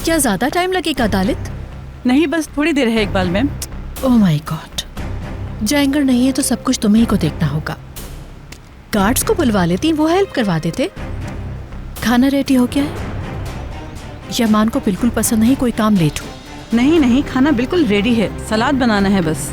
क्या ज्यादा टाइम लगेगा दालित? नहीं, बस थोड़ी देर है Iqbal ma'am. Oh my God, जयंगर नहीं है तो सब कुछ तुम्हें ही को देखना होगा। गार्ड्स को बुलवा लेती, वो हेल्प करवा देते। खाना रेडी हो गया है? यमान को बिल्कुल पसंद नहीं कोई काम लेट हो। नहीं नहीं, खाना बिल्कुल रेडी है, सलाद बनाना है बस।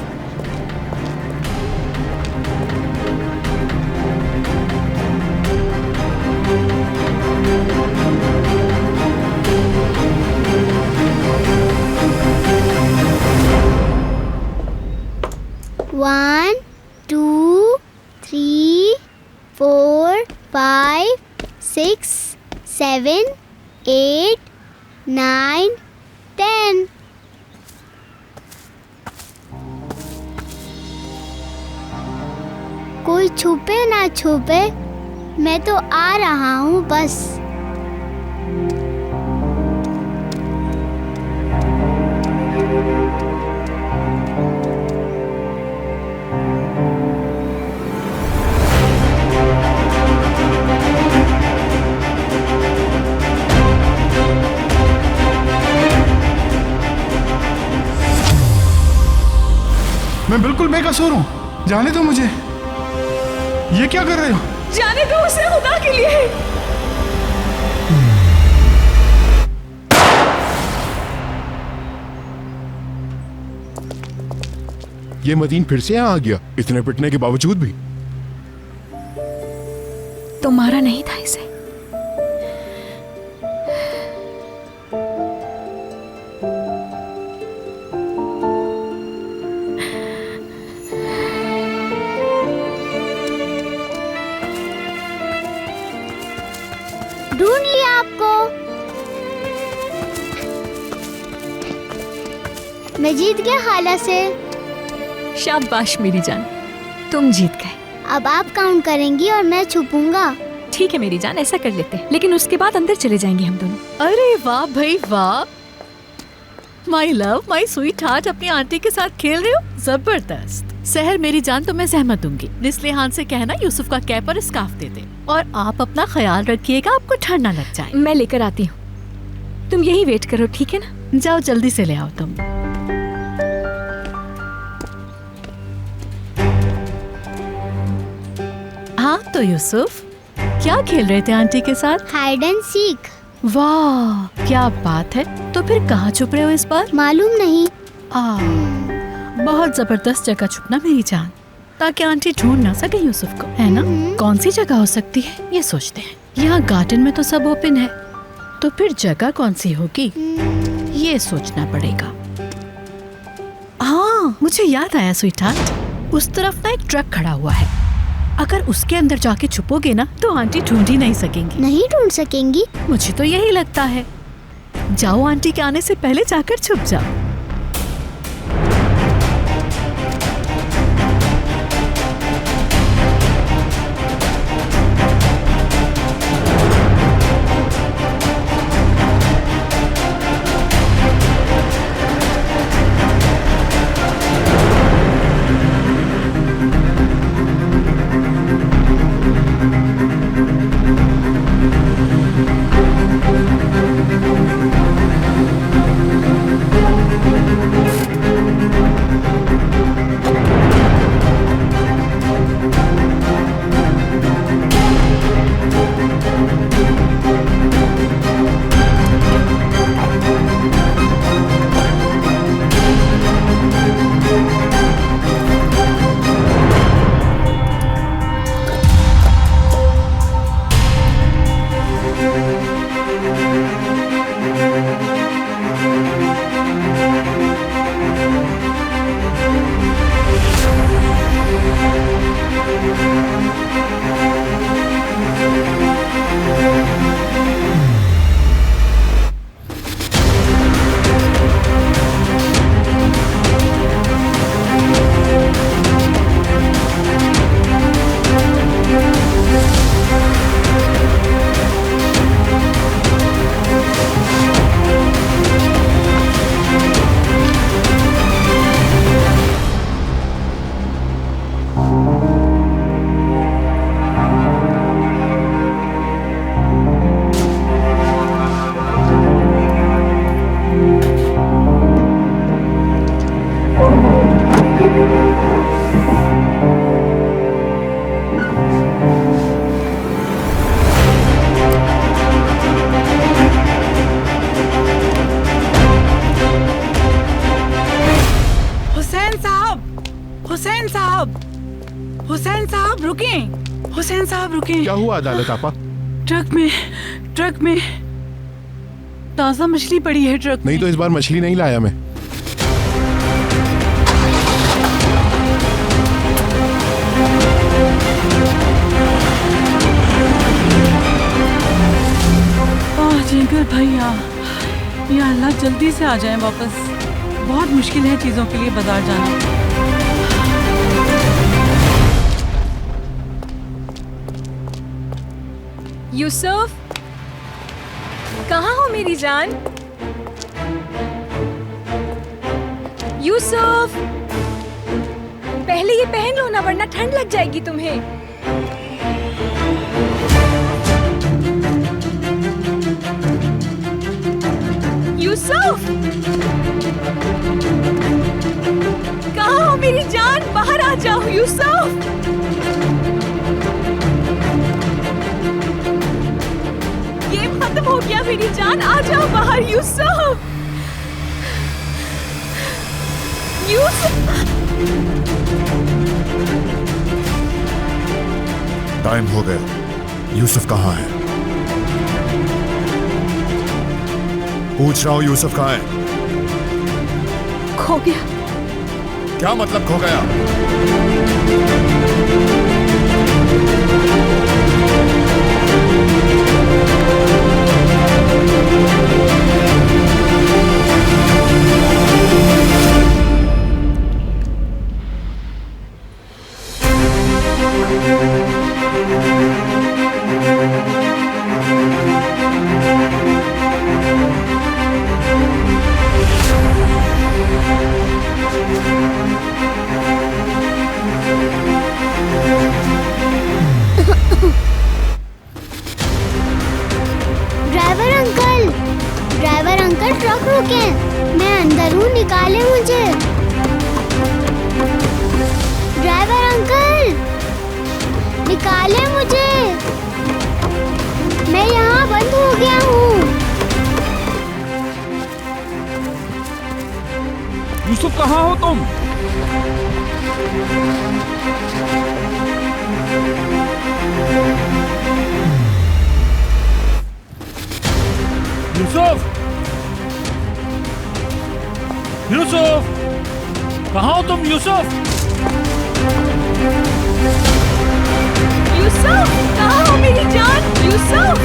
One, two, three, four, 5, 6, 7, 8, 9, 10. कोई छुपे ना छुपे, मैं तो आ रहा हूँ बस। मैं बिल्कुल बेकसूर हूँ, जाने दो मुझे। ये क्या कर रहे हो? जाने दो उसे, खुदा के लिए। ये मदीन फिर से यहाँ आ गया, इतने पिटने के बावजूद भी। तो मारा नहीं था इसे? ढूंढ लिया आपको। मैं जीत गया हाला से। शाबाश मेरी जान, तुम जीत गए। अब आप काउंट करेंगी और मैं छुपूंगा। ठीक है मेरी जान, ऐसा कर लेते हैं, लेकिन उसके बाद अंदर चले जाएंगे हम दोनों। अरे वाह भाई वाह, my love my sweet heart, अपनी आंटी के साथ खेल रहे हो, जबरदस्त। सहर मेरी जान, तो मैं सहमत दूंगी। निस्लिहान से कहना यूसुफ का कैप और स्कार्फ दे दे, और आप अपना ख्याल रखिएगा, आपको ठंड ना लग जाए। मैं लेकर आती हूँ, तुम यही वेट करो, ठीक है ना? जाओ जल्दी से ले आओ तुम। हाँ तो यूसुफ, क्या खेल रहे थे आंटी के साथ? Hide and seek. वाह क्या बात है। तो फिर कहाँ छुप रहे हो इस बार? मालूम नहीं। बहुत जबरदस्त जगह छुपना मेरी जान, ताकि आंटी ढूंढ ना सके यूसुफ को, है ना? कौन सी जगह हो सकती है ये सोचते हैं। यहाँ गार्डन में तो सब ओपन है, तो फिर जगह कौन सी होगी ये सोचना पड़ेगा। हाँ मुझे याद आया स्वीटहार्ट, उस तरफ ना एक ट्रक खड़ा हुआ है। अगर उसके अंदर जाके छुपोगे ना तो आंटी ढूंढ ही नहीं सकेंगी। नहीं ढूंढ सकेंगी? मुझे तो यही लगता है। जाओ आंटी के आने से पहले जाकर छुप जाओ। साहब रुके। क्या हुआ अदालत आपा? ट्रक में ताजा मछली पड़ी है ट्रक नहीं में। तो इस बार मछली नहीं लाया मैं। जिंकर भैया, या अल्लाह जल्दी से आ जाएं वापस। बहुत मुश्किल है चीजों के लिए बाजार जाना। यूसुफ, कहाँ हो मेरी जान? यूसुफ, पहले ये पहन लो ना वरना ठंड लग जाएगी तुम्हें। यूसुफ, कहाँ हो मेरी जान? बाहर आ जाओ यूसुफ। ये खत्म हो गया मेरी जान, आ जाओ बाहर यूसुफ। यूसुफ, टाइम हो गया। यूसुफ कहाँ है? पूछ रहा हूँ, यूसुफ कहाँ है? खो गया। क्या मतलब खो गया? ड्राइवर अंकल ट्रक रोके, मैं अंदर हूँ, निकाले मुझे। ड्राइवर अंकल निकाले मुझे, मैं यहाँ बंद हो गया हूँ। यूसुफ कहाँ हो तुम? यूसुफ, यूसुफ, कहाँ हो तुम यूसुफ? यूसुफ, कहाँ हो मेरी जान? यूसुफ,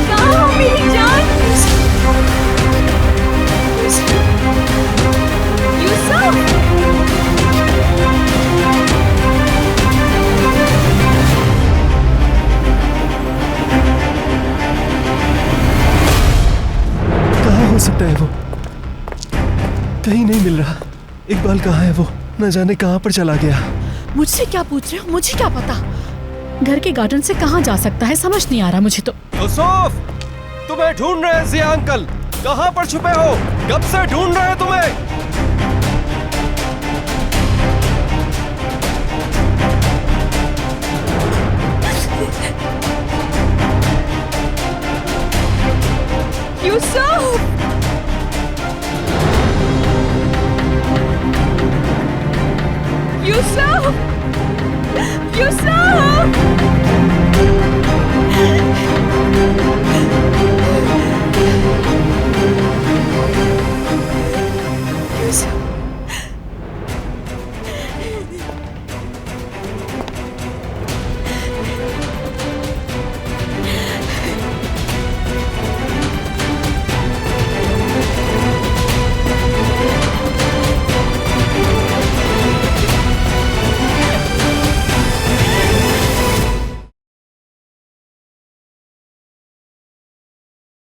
कहाँ हो मेरी जान? यूसुफ, कहाँ हो सकता है वो? कहीं नहीं मिल रहा। इकबाल कहाँ है वो? न जाने कहाँ पर चला गया। मुझसे क्या पूछ रहे हो? मुझे क्या पता। घर के गार्डन से कहाँ जा सकता है, समझ नहीं आ रहा मुझे तो। यूसुफ, तुम्हें ढूंढ रहे हैं जिया अंकल। कहाँ पर छुपे हो? कब से ढूंढ रहे हैं तुम्हें। यूसुफ, यूसुफ, यूसुफ, यूसुफ।